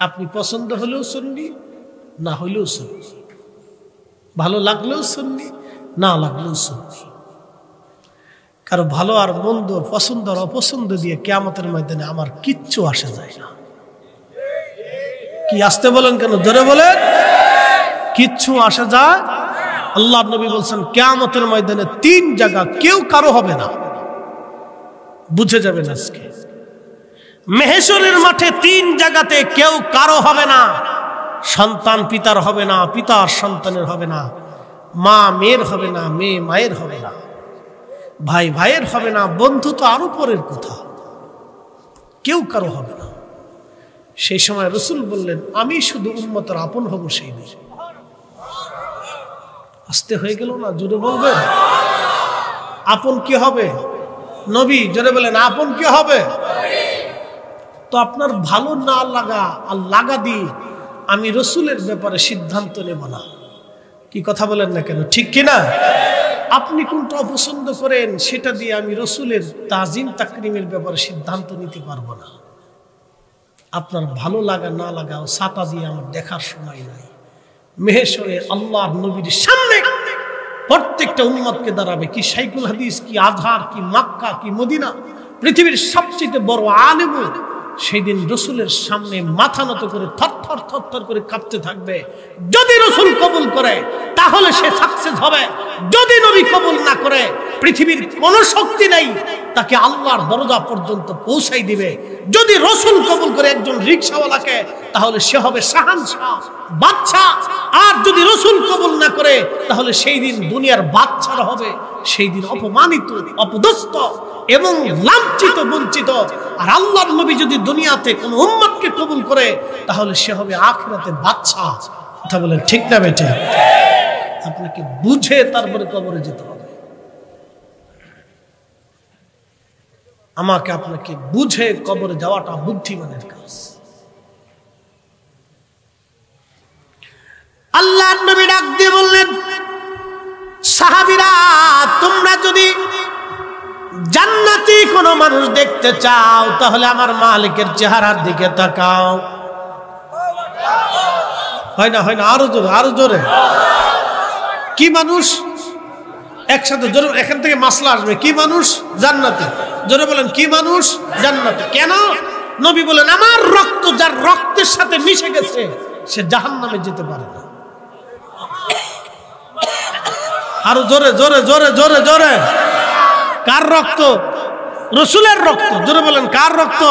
আপনি পছন্দ হলেও সুন্নি, না হলেও সুন্নি, ভালো লাগলেও সুন্নি, না লাগলেও সুন্নি। কারো ভালো আর মন্দ, পছন্দ আর অপছন্দ দিয়ে কিয়ামতের ময়দানে আমার কিচ্ছু আসে যায় না। কি আসতে বলেন কেন? জোরে বলেন। কিচ্ছু আসে যায়। আল্লাহ নবী বলছেন কিয়ামতের ময়দানে 3 জায়গা কেউ কারো হবে না। বুঝে যাবেন আজকে মেহেশরের মাঠে 3 জায়গাতে কেউ কারো হবে না। সন্তান পিতার হবে না, পিতার সন্তানের হবে না, মা মেয়ের হবে না, মেয়ে মায়ের হবে না, ভাই ভাইয়ের হবে না, বন্ধু তো আরো পরের কথা, কেউ কারো হবে না। সেই সময় রাসূল বললেন আমি শুধু উম্মতের আপন হব সেই দিন। আসতে হয়ে গেল না? জোরে বলবেন। আপন কি হবে? নবী। জোরে বলেন আপন কি হবে? তো আপনার ভালো না লাগা আর লাগা দিয়ে আমি রাসূলের ব্যাপারে সিদ্ধান্ত নেব না। কি কথা বলেন না কেন? ঠিক কি না? আপনি কোনটা অপছন্দ করেন সেটা দিয়ে আমি রাসূলের তাজিম তাকরিমের ব্যাপারে সিদ্ধান্ত নিতে পারবো না। আপনার ভালো লাগা না লাগা ও ছাতা দিয়ে আমার দেখার সময় নাই। মেহেশরে আল্লাহর নবীর সামনে প্রত্যেকটা উম্মতকে দাঁড়াবে। কি শাইখুল হাদিস, কি আজহার, কি মক্কা, কি মদিনা, পৃথিবীর সবচেয়ে বড় আলেম সেই দিন রাসূলের সামনে মাথা নত করে থরথর থরথর করে কাঁপতে থাকবে। যদি রাসূল কবুল করে তাহলে সে সাকসেস হবে, যদি নবী কবুল না করে পৃথিবীর কোনো শক্তি নাই তাকে আল্লাহর দরজা পর্যন্ত পৌঁছাই দিবে। যদি রাসূল কবুল করে একজন রিকশাওয়ালাকে তাহলে সে হবে শাহানশাহ, বাদশা। আর যদি রাসূল কবুল না করে তাহলে সেই দিন দুনিয়ার বাদশারা হবে সেই দিন অপমানিত, অপদস্থ এবং লাঞ্ছিত, বঞ্চিত। আর আল্লাহর নবী যদি দুনিয়াতে কোন উম্মতকে কবুল করে তাহলে সে হবে আখিরাতের বাদশা। কথা বলেন ঠিক না বেটে? আপনাকে বুঝে তারপরে কবরে যেতে হবে। আমাকে আপনাকে বুঝে কবরে যাওয়াটা বুদ্ধিমানের কাজ। আল্লাহর নবী ডাক দিয়ে বললেন সাহাবীরা তোমরা যদি জান্নাতি কোন মানুষ দেখতে চাও তাহলে আমার মালিকের চেহারার দিকে তাকাও। হয় না? হয় না? আরো জোরে, আরো জোরে। কি মানুষ? একসাথে জোরে, এখান থেকে মাসলা আসবে। কি মানুষ? জান্নাতি। জোরে বলেন কি মানুষ? জান্নাতি। কেন? নবী বলেন আমার রক্ত যার রক্তের সাথে মিশে গেছে সে জাহান্নামে যেতে পারে না। আরো জোরে জোরে জোরে জোরে জোরে। কার রক্ত? রাসূলের রক্ত। জোরে বলেন কার রক্ত?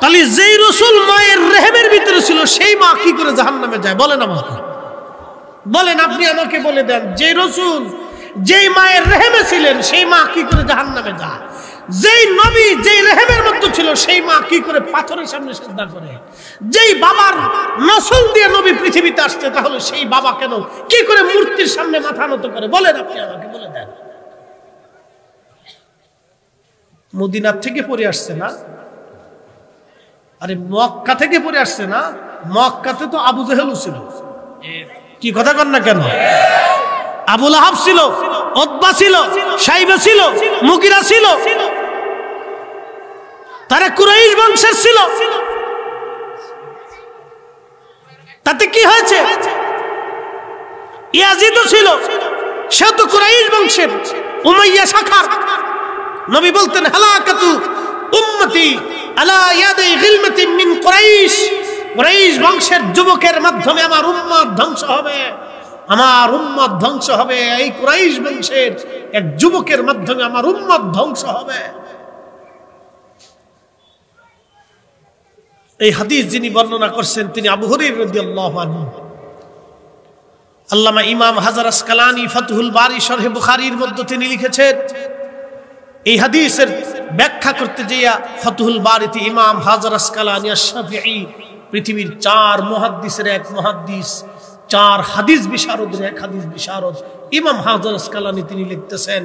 তাহলে যেই রাসূল মায়ের রেহেমের ভিতরে ছিল সেই মা কি করে জাহান্নামে যায়? বলেন আমাকে, বলেন আপনি আমাকে বলে দেন। যেই রাসূল যেই মায়ের রেহেমে ছিলেন সেই মা কি করে জাহান্নামে যায়? যেই নবী যেই রেহেমের মধ্যে ছিল সেই মা কি করে পাথরের সামনে সিজদা করে? যেই বাবার নসল দিয়ে নবী পৃথিবীতে আসছে তাহলে সেই বাবা কেন কি করে মূর্তির সামনে মাথা নত করে? বলেন আপনি আমাকে বলে দেন। মদিনা থেকে পড়ে আসছে না? আরে মক্কা থেকে পড়ে আসছে না? মক্কাতে তো আবু জেহেল ছিল। কি কথা কন না কেন? আবু লাহাব ছিল, উতবা ছিল, শাইবা ছিল, মুগিরা ছিল, তারা কুরাইশ বংশের ছিল। তাতে কি হয়েছে? ইয়াজিদও ছিল, সে তো কুরাইশ বংশের, উমাইয়া শাখার। নবী বলতেন হালাকাতু উম্মতি আলা ইয়াদি গিলমাতিন মিন কুরাইশ। কুরাইশ বংশের যুবকের মাধ্যমে আমার উম্মত ধ্বংস হবে, আমার উম্মত ধ্বংস হবে। এই কুরাইশ বংশের এক যুবকের মাধ্যমে আমার উম্মত ধ্বংস হবে। এই হাদিস যিনি বর্ণনা করছেন তিনি আবু হুরায়রা রাদিয়াল্লাহু আনহু। আল্লামা ইমাম হাজার আসকালানি ফাতহুল বারি শরহে বুখারীর মধ্যে তিনি লিখেছেন এই হাদিসের ব্যাখ্যা করতে যাইয়া ফাতহুল বারিতে ইমাম হাজার আসকালানি আশ-শাফিঈ পৃথিবীর 4 মুহাদ্দিসের এক মুহাদ্দিস, 4 হাদিস বিশারদের এক হাদিস বিশারদ ইমাম হাজার আসকালানি তিনি লিখতেছেন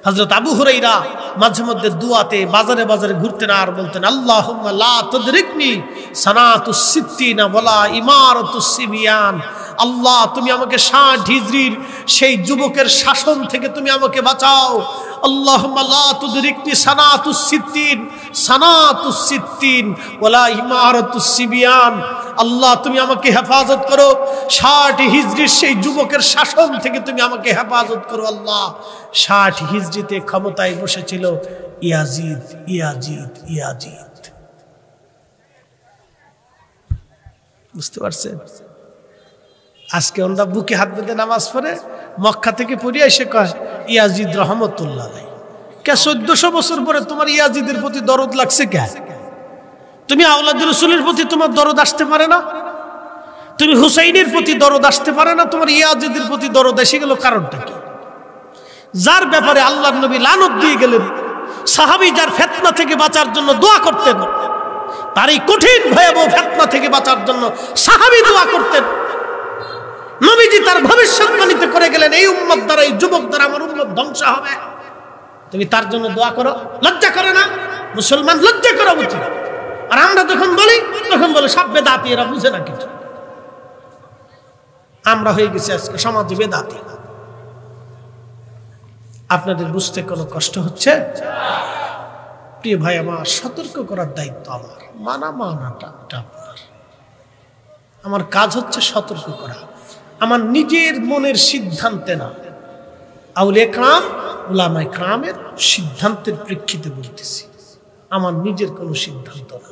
হযরত আবু হুরায়রা মাঝে মধ্যে দুয়াতে বাজারে বাজারে ঘুরতেন আর বলতেন আল্লাহুম্মা লা তুদরিকনি সানাতুস সিত্তিনা ওয়ালা ইমারাতুস সিবিয়ান। আল্লাহ তুমি আমাকে 60 হিজরির সেই যুবকের শাসন থেকে তুমি আমাকে বাঁচাও। আল্লাহুম্মা লা তুদরিকনি সানাতুস সিত্তিন ওয়ালা ইমারাতুস সিবিয়ান। আল্লাহ তুমি আমাকে হেফাজত করো, 60 হিজরির সেই যুবকের শাসন থেকে তুমি আমাকে হেফাজত করো আল্লাহ। 60 হিজরিতে ক্ষমতায় বসেছিল ইয়াজিদ। ইয়াজিদ ইয়াজিদ বুঝতে পারছেন? আজকে ওরা বুকে হাত বেঁধে নামাজ পড়ে, মক্কা থেকে পড়ে এসে কয় ইয়াজিদ রহমতুল্লাহ আলাইহি। কে 1400 বছর পরে তোমার ইয়াজিদের প্রতি দরদ লাগছে কে? তুমি আওলাদ রাসূলের প্রতি তোমার দরদ আসতে পারে না? তুমি হুসাইনের প্রতি দরদ আসতে পারে না? তোমার ইয়াজিদের প্রতি দরদ এসে গেল, কারণটা কি? যার ব্যাপারে আল্লাহর নবী লানত দিয়ে গেলেন, সাহাবী যার ফিতনা থেকে বাঁচার জন্য দোয়া করতেন, তার এই কঠিন ভয়াবহ ফিতনা থেকে বাঁচার জন্য সাহাবী দোয়া করতেন। নবীজি তার ভবিষ্যৎবাণীতে করে গেলেন এই উম্মত দ্বারা, এই যুবক দ্বারা আমার উম্মত ধ্বংস হবে। তুমি তার জন্য দোয়া করো, লজ্জা করে না? মুসলমান লজ্জা করা উচিত। আর আমরা যখন বলি তখন বলে সব বেদাতি, এরা বুঝে না কিছু। আমরা হয়ে গেছি আজকে সমাজে বেদাতি। আপনাদের বুঝতে কোনো কষ্ট হচ্ছে? প্রিয় ভাই আমার, সতর্ক করার দায়িত্ব আমার, মানাটা আপনার। আমার কাজ হচ্ছে সতর্ক করা, আমার নিজের মনের সিদ্ধান্তে না, আউলিয়া کرام উলামায়ে کرامের সিদ্ধান্তের প্রেক্ষিতে বলতেছি, আমার নিজের কোনো সিদ্ধান্ত না।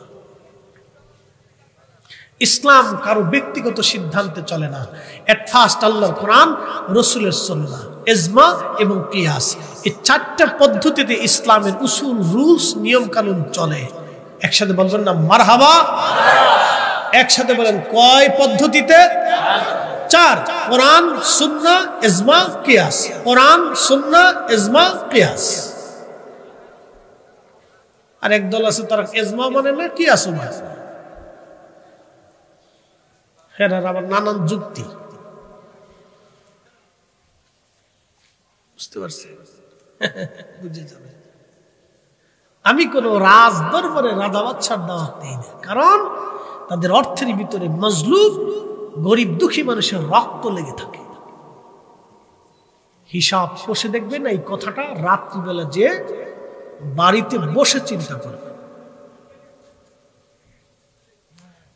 ইসলাম কারো ব্যক্তিগত সিদ্ধান্তে চলে না। এট ফার্স্ট আল্লাহর কোরআন, রাসূলের সুন্নাহ, ইজমা এবং কিয়াস, এই 4টা পদ্ধতিতে ইসলামের উসুল, রুলস, নিয়ম কানুন চলে। একসাথে বলবেন না মারহাবা? একসাথে বলেন, কয় পদ্ধতিতে? 4। কোরআন, সুন্নাহ, ইজমা, কিয়াস। কোরআন, সুন্নাহ, ইজমা, কিয়াস। আর একদল আছে তারা ইজমা মানে না, কিয়াস মানে, এরা আবার নানান যুক্তি। বুঝতে পারছি? বুঝে যাবে। আমি কোন রাজ দরবারে রাজা বাদশার দাওয়াত দিই না, কারণ তাদের অর্থের ভিতরে মজলুম, গরিব দুঃখী মানুষের রক্ত লেগে থাকে। হিসাব বসে দেখবেন এই কথাটা রাত্রিবেলা যে বাড়িতে বসে চিন্তা করবে,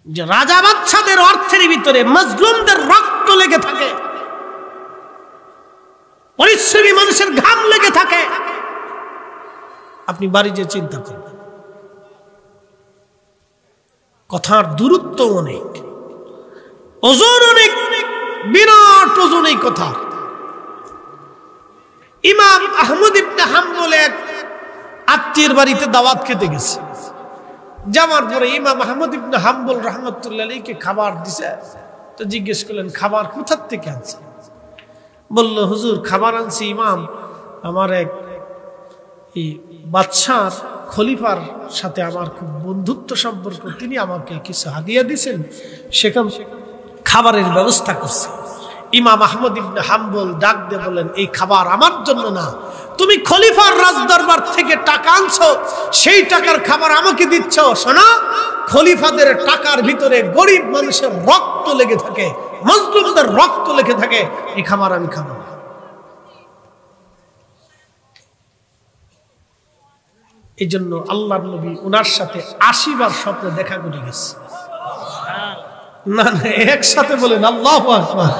যে রাজা বাদশাদের অর্থের ভিতরে মজলুমদের রক্ত লেগে থাকে, পরিশ্রমী মানুষের ঘাম লেগে থাকে। আপনি বাড়ি যে চিন্তা করবেন, কথার দূরত্ব অনেক, ওজন অনেক, বিরাট ওজন এই কথা। ইমাম আহমদ ইবনে হাম্বল এক আত্মীয়ের বাড়িতে দাওয়াত খেতে গেছে। যাওয়ার পরে ইমাম আহমদ ইবনে হাম্বল রাহমাতুল্লাহ আলাইহিকে খাবার দিছে। তো জিজ্ঞেস করলেন, খাবার কোথা থেকে আনছে? বলল, হুজুর খাবার আনছি ইমাম, আমার এক বাদশার খলিফার সাথে আমার খুব বন্ধুত্ব সম্পর্ক, তিনি আমাকে কিছু হাদিয়া দিয়েছেন, সেখান খাবারের ব্যবস্থা করছে। ইমাম আহমদ ইবনে হাম্বল ডাক দিয়ে বলেন, এই খাবার আমার জন্য না, তুমি খলিফার রাজদরবার থেকে টাকা আনছো, সেই টাকার খাবার আমাকে দিচ্ছ। শোনো, খলিফাদের টাকার ভিতরে গরিব মানুষের রক্ত লেগে থাকে, মজলুমদের রক্ত লেগে থাকে, এই খাবার আমি খাবো না। এই জন্য আল্লাহর নবী ওনার সাথে 80 বার স্বপ্নে দেখা করে গেছে। না না, একসাথে বলেন আল্লাহু আকবার।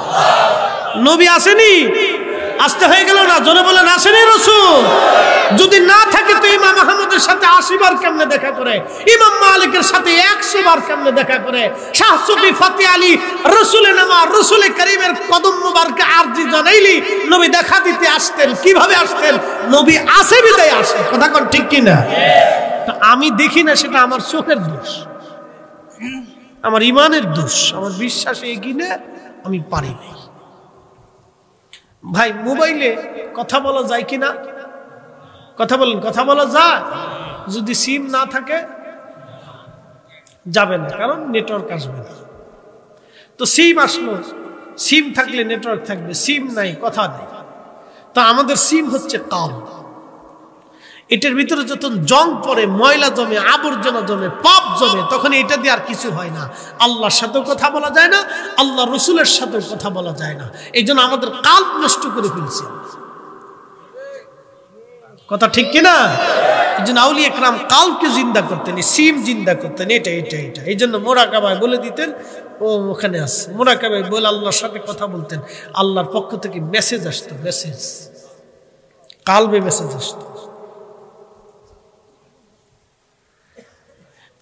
নবী আসেনি? আসতে হয়ে গেল না? জোরে বলেন, আসেনি রাসূল? যদি না থাকে তো ইমাম আহমদের সাথে 80 বার কেমনে দেখা করে, ইমাম মালিকের সাথে 100 বার কেমনে দেখা করে, শাহ সুফি ফতে আলী রাসূলের নামা রাসূল করিমের কদম মুবারকে আরজি জানাইলি নবী দেখা দিতে আসতেন। কিভাবে আসতেন? নবী আসে বিদায় আসে। কথা কোন ঠিক কি না? তো আমি দেখি না, সেটা আমার চোখের দোষ, আমার ইমানের দোষ, আমার বিশ্বাসে এগিয়ে না আমি পারি নাই। ভাই, মোবাইলে কথা বলা যায় কিনা? কথা বলেন, কথা বলা যায়? যদি সিম না থাকে যাবে না, কারণ নেটওয়ার্ক আসবে না। তো সিম আসলো, সিম থাকলে নেটওয়ার্ক থাকবে, সিম নাই কথা নেই। তো আমাদের সিম হচ্ছে কাল। এটার ভিতরে যত জং পড়ে, ময়লা জমে, আবর্জনা জমে, পাপ জমে, তখন এটা দিয়ে আর কিছু হয় না। আল্লাহর সাথেও কথা বলা যায় না, আল্লাহ রসুলের সাথেও কথা বলা যায় না। এই জন্য আমাদের কাল্প নষ্ট করে ফেলছে। কথা ঠিক কিনা? এই জন্য আউলিয়া একরাম কালকে জিন্দা করতেন, সিম জিন্দা করতেন, এটা এটা এটা। এই জন্য মোরাকাবায় বলে দিতেন ও ওখানে আসছে, মোরাকাবায় বলে আল্লাহর সাথে কথা বলতেন, আল্লাহর পক্ষ থেকে মেসেজ আসতো, মেসেজ কালবে মেসেজ আসতো।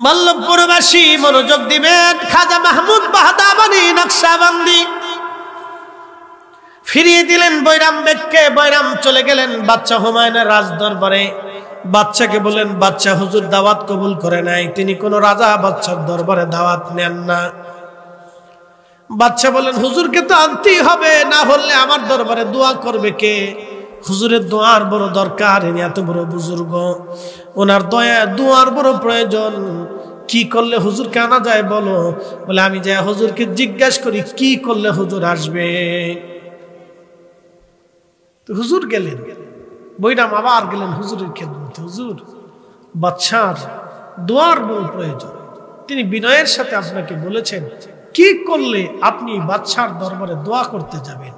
মাল্লভপুরবাসী মনোযোগ দিবেন, খাজা মাহমুদ বাহদামানি নকশবন্দি ফিরিয়ে দিলেন বৈরাম বেগকে। বৈরাম চলে গেলেন বাদশা হুমায়ুনের রাজ দরবারে। বাদশাকে বলেন, বাদশা হুজুর দাওয়াত কবুল করে নাই, তিনি কোন রাজা বাদশার দরবারে দাওয়াত নেন না। বাদশা বলেন, হুজুরকে তো আনতেই হবে, না হলে আমার দরবারে দোয়া করবে কে? হুজুরের দোয়ার বড় দরকার, ইনি এত বড় বুজুর্গ, ওনার দয়া দোয়ার বড় প্রয়োজন। কি করলে হুজুরকে আনা যায় বলো? বলে, আমি যাই হুজুরকে জিজ্ঞাসা করি কি করলে হুজুর আসবে। তো হুজুর গেলেন, বৈরাম আবার গেলেন হুজুরের খেদমতে। হুজুর, বাদশার দোয়ার বড় প্রয়োজন, তিনি বিনয়ের সাথে আপনাকে বলেছেন কি করলে আপনি বাদশার দরবারে দোয়া করতে যাবেন।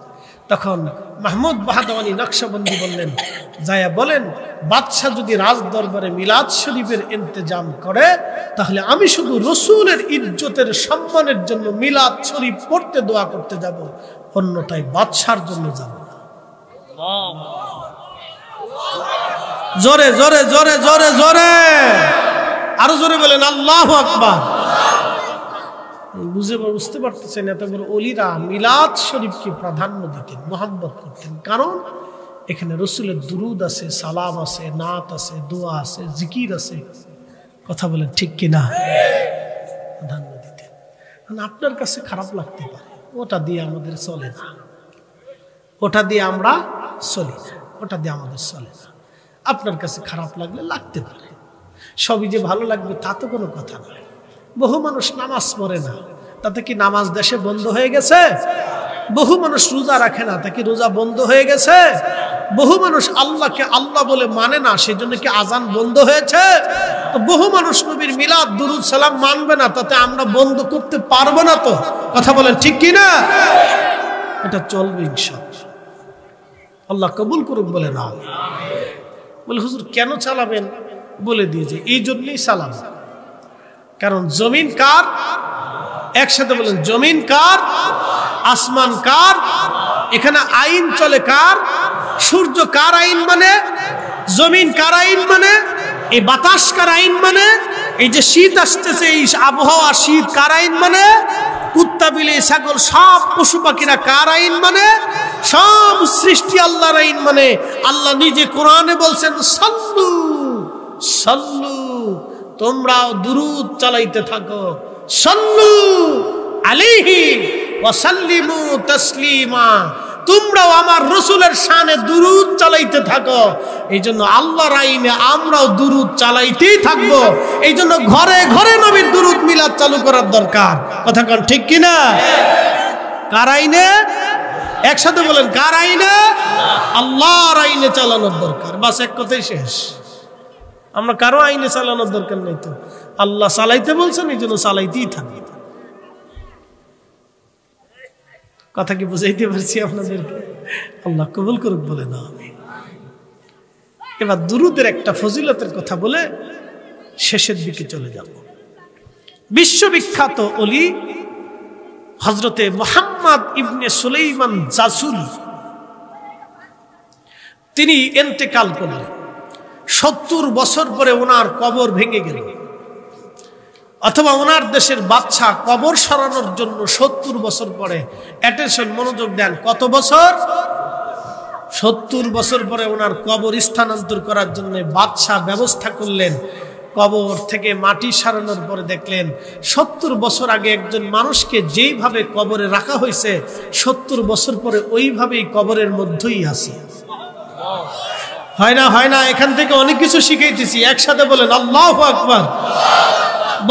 তখন মাহমুদ বাহদামানি নকশবন্দি বললেন, যায়া বলেন বাদশা যদি রাজ দরবারে মিলাদ শরীফের ইন্তজাম করে, তাহলে আমি শুধু রসুলের ইজ্জতের সম্মানের জন্য মিলাদ শরীফ পড়তে দোয়া করতে যাব, অন্যথায় বাদশার জন্য যাব না। জোরে জোরে জোরে জোরে জোরে আরো জোরে বলেন আল্লাহু আকবার। বুঝতে পারতেছেন, এত বড় ওলিরা মিলাদ শরীফকে প্রাধান্য দিতেন, মোহাম্মত করতেন, কারণ এখানে রসুলের দুরুদ আছে, সালাম আছে, নাত আছে, দোয়া আছে, জিকির আছে। কথা বলেন ঠিক কিনা? প্রাধান্য দিতেন। আপনার কাছে খারাপ লাগতে পারে, ওটা দিয়ে আমাদের চলে না, ওটা দিয়ে আমরা চলি না, ওটা দিয়ে আমাদের চলে না। আপনার কাছে খারাপ লাগলে লাগতে পারে, সবই যে ভালো লাগবে তা তো কোনো কথা নয়। বহু মানুষ নামাজ পড়ে না, তাতে কি নামাজ দেশে বন্ধ হয়ে গেছে? বহু মানুষ রোজা রাখে না, তা কি রোজা বন্ধ হয়ে গেছে? বহু মানুষ আল্লাহকে আল্লাহ বলে মানে না, সেজন্য কি আজান বন্ধ হয়েছে? তো বহু মানুষ নবীর মিলাদ দুরুদ সালাম মানবে না, তাতে আমরা বন্ধ করতে পারবো না। তো কথা বলেন ঠিক কি না? এটা চলবে ইনশাআল্লাহ, আল্লাহ কবুল করুক বলে না। বলে হুজুর কেন চালাবেন? বলে দিয়েছে এই জন্যই চালাম, কারণ জমিন কার? একসাথে বলেন, জমিন কার? আসমান কার? এখানে আইন চলে কার? সূর্য কার আইন মানে? জমিন কার আইন মানে? এই বাতাস কার আইন মানে? এই যে শীত আসতেছে, এই আবহাওয়া শীত কার আইন মানে? কুত্তা বিলি ছাগল সব পশু পাখিরা কার আইন মানে? সব সৃষ্টি আল্লাহর আইন মানে। আল্লাহ নিজে কোরআনে বলছেন, সাল্লু সাল্লু, তোমরাও দুরূদ চালাইতে থাকো, সাল্লু আলাইহি ওয়া সাল্লিমু তাসলিমা, তোমরাও আমার রাসূলের শানে দুরূদ চালাইতে থাকো। এই জন্য আল্লাহর আইনে আমরাও দুরূদ চালাইতেই থাকবো। এই জন্য ঘরে ঘরে নবীর দুরূদ মিলাদ চালু করার দরকার। কথা কোন ঠিক কিনা? কার আইনে? একসাথে বলেন, কার আইনে? আল্লাহর আইনে চালানোর দরকার। বাস এক কথাই শেষ। আমরা কারো আইনে চালানোর দরকার নেই, তো আল্লাহ চালাইতে বলছেন, এই জন্য চালাইতেই থাকি। কথা কি বুঝাইতে পারছি আপনাদেরকে? আল্লাহ কবুল করুক বলে না। এবার দুরুদের একটা ফজিলতের কথা বলে শেষের দিকে চলে যাব। বিশ্ববিখ্যাত ওলি হযরতে মুহাম্মদ ইবনে সুলাইমান জাসুলি, তিনি ইন্তেকাল করলেন। 70 বছর পরে ওনার কবর ভেঙে গেল, অথবা ওনার দেশের বাদশা কবর সরানোর জন্য 70 বছর পরে, অ্যাটেনশন মনোযোগ দেন, কত বছর? 70 বছর পরে ওনার কবর স্থানান্তর করার জন্য বাদশা ব্যবস্থা করলেন। কবর থেকে মাটি সরানোর পরে দেখলেন 70 বছর আগে একজন মানুষকে যেইভাবে কবরে রাখা হয়েছে, 70 বছর পরে ওইভাবেই কবরের মধ্যেই আছে। হয় না? হয় না? এখান থেকে অনেক কিছু শিখাইতেছি। একসাথে বলেন আল্লাহু আকবার।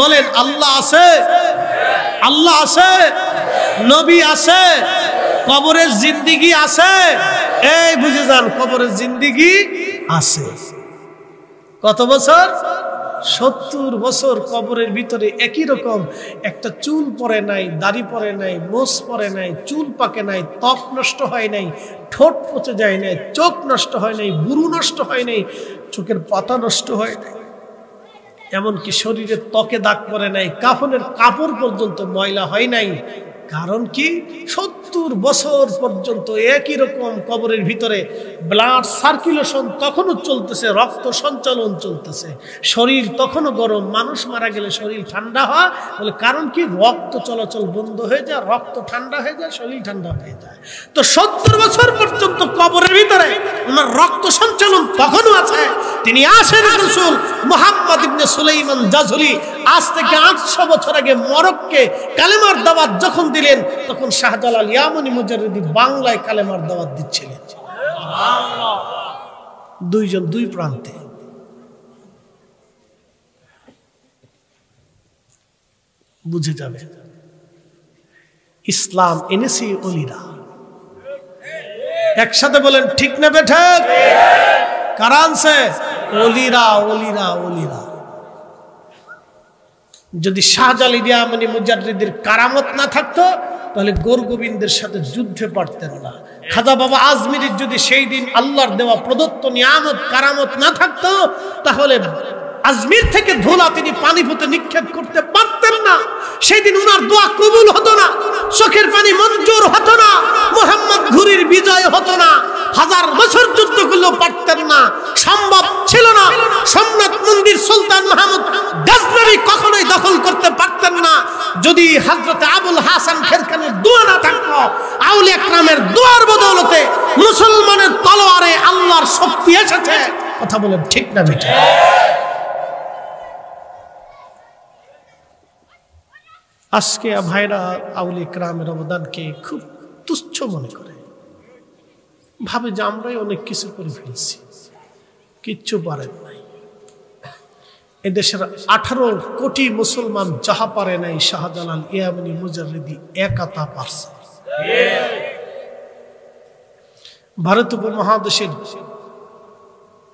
বলেন আল্লাহ আছে, আল্লাহ আছে, নবী আছে, কবরের জিন্দেগি আছে। এই বুঝে যান, কবরের জিন্দেগি আছে। কত বছর? 70 বছর কবরের ভিতরে একই রকম, একটা চুল পড়ে নাই, দাড়ি পড়ে নাই, মোছ পড়ে নাই, চুল পাকে নাই, ত্বক নষ্ট হয় নাই, ঠোঁট পচে যায় নাই, চোখ নষ্ট হয় নাই, বুরু নষ্ট হয় নাই, চোখের পাতা নষ্ট হয় নাই, এমনকি শরীরে ত্বকে দাগ পড়ে নাই, কাফনের কাপড় পর্যন্ত ময়লা হয় নাই। কারণ কি? 70 বছর পর্যন্ত একই রকম কবরের ভিতরে ব্লাড সার্কুলেশন তখনও চলতেছে, রক্ত সঞ্চালন চলতেছে, শরীর তখনও গরম। মানুষ মারা গেলে শরীর ঠান্ডা হয় বলে, কারণ কি? রক্ত চলাচল বন্ধ হয়ে যায়, রক্ত ঠান্ডা হয়ে যায়, শরীর ঠান্ডা হয়ে যায়। তো 70 বছর পর্যন্ত কবরের ভিতরে ওনার রক্ত সঞ্চালন তখনও আছে। তিনি আশির রাসূল মুহাম্মদ ইবনে সুলাইমান জাজুলি আজ থেকে 800 বছর আগে মরক্কে কালেমার দাওয়াত যখন দিলেন, তখন শাহজালাল ইয়ামানি মুজাররিদি বাংলায় কালেমার দাওয়াত দিচ্ছিলেন। সুবহানাল্লাহ। দুইজন দুই প্রান্তে। বুঝে যাবে ইসলাম এনেছি ওলিরা। একসাথে বলেন ঠিক না বেঠিক? কারা আনছে? ওলিরা, ওলিরা, ওলিরা। যদি শাহজালাল ইয়ামানি মুজাররিদের কারামত না থাকতো তাহলে গোরগোবিন্দের সাথে যুদ্ধে পারতেন না। খাজা বাবা আজমিরির যদি সেই দিন আল্লাহর দেওয়া প্রদত্ত নিয়ামত কারামত না থাকতো তাহলে আজমির থেকে ধুলা তিনি পানিপথে নিক্ষেপ করতে পারতেন না। সেই দিন উনার দোয়া কবুল হতো না, চোখের পানি মঞ্জুর হতো না, মুহাম্মদ ঘুরির বিজয় হতো না, 1000 বছর যুদ্ধ করলেও পারতেন না, সম্ভব ছিল না। সোমনাথ মন্দির সুলতান মাহমুদ গজনবী কখনোই দখল করতে পারতেন না যদি হযরত আবুল হাসান খেরখানের দোয়া না থাকতো। আউলিয়া একরামের দোয়ার বদৌলতে মুসলমানের তলোয়ারে আল্লাহর শক্তি এসেছে। কথা বলেন ঠিক না বেঠিক? আজকে ভাইরা আউলিয়া একরামের অবদানকে খুব তুচ্ছ মনে করে, ভাবে যে আমরাই অনেক কিছু করে ফেলছি, কিচ্ছু পারেন নাই। এদেশের 18 কোটি মুসলমান যাহা পারে নাই শাহজালাল ইয়ামানি মুজাররিদি একা তা পারছে। ভারত উপমহাদেশের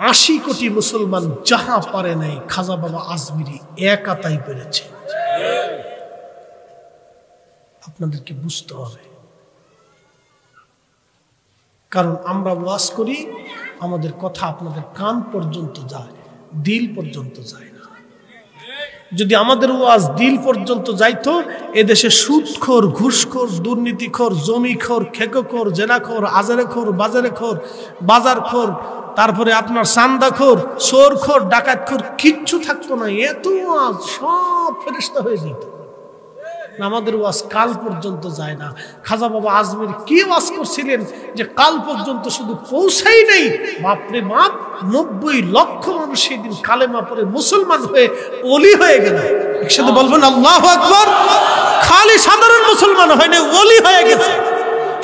80 কোটি মুসলমান যাহা পারে নাই খাজা বাবা আজমিরি একা তাই পেরেছে। আপনাদেরকে বুঝতে হবে, কারণ আমরা ওয়াজ করি, আমাদের কথা আপনাদের কান পর্যন্ত যায়, দিল পর্যন্ত যায় না। যদি আমাদের ওয়াজ দিল পর্যন্ত যাইতো, এদেশে সুদখোর, ঘুষখোর, দুর্নীতিখোর, জমিখোর, খেকোখোর, জেনাখোর, আজারেখোর, বাজারেখোর, বাজারখোর, তারপরে আপনার চান্দাখোর, চোরখোর, ডাকাতখোর কিচ্ছু থাকতো না। এত ওয়াজ সব ফেরেশতা হয়ে যেত। আমাদের ওয়াজ কাল পর্যন্ত যায় না। খাজা বাবা আজমির কি ওয়াজ করছিলেন যে কাল পর্যন্ত শুধু পৌঁছাই নাই, বাপরে বাপ 90 লক্ষ মানুষ সেদিন কালেমা পড়ে মুসলমান হয়ে ওলি হয়ে গেল। একসাথে বলবেন আল্লাহু আকবার। খালি সাধারণ মুসলমান হয় না, ওলি হয়ে গেছে।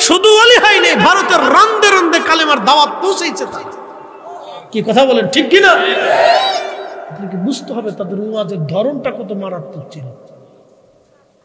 শুধু ওলি হয় নাই, ভারতের রন্দে রন্দে কালেমার দাওয়াত পৌঁছেছে। তাই কি কথা বলেন ঠিক কিনা? আপনাকে বুঝতে হবে তাদের ওয়াজের ধরনটা কত মারাত্মক ছিল।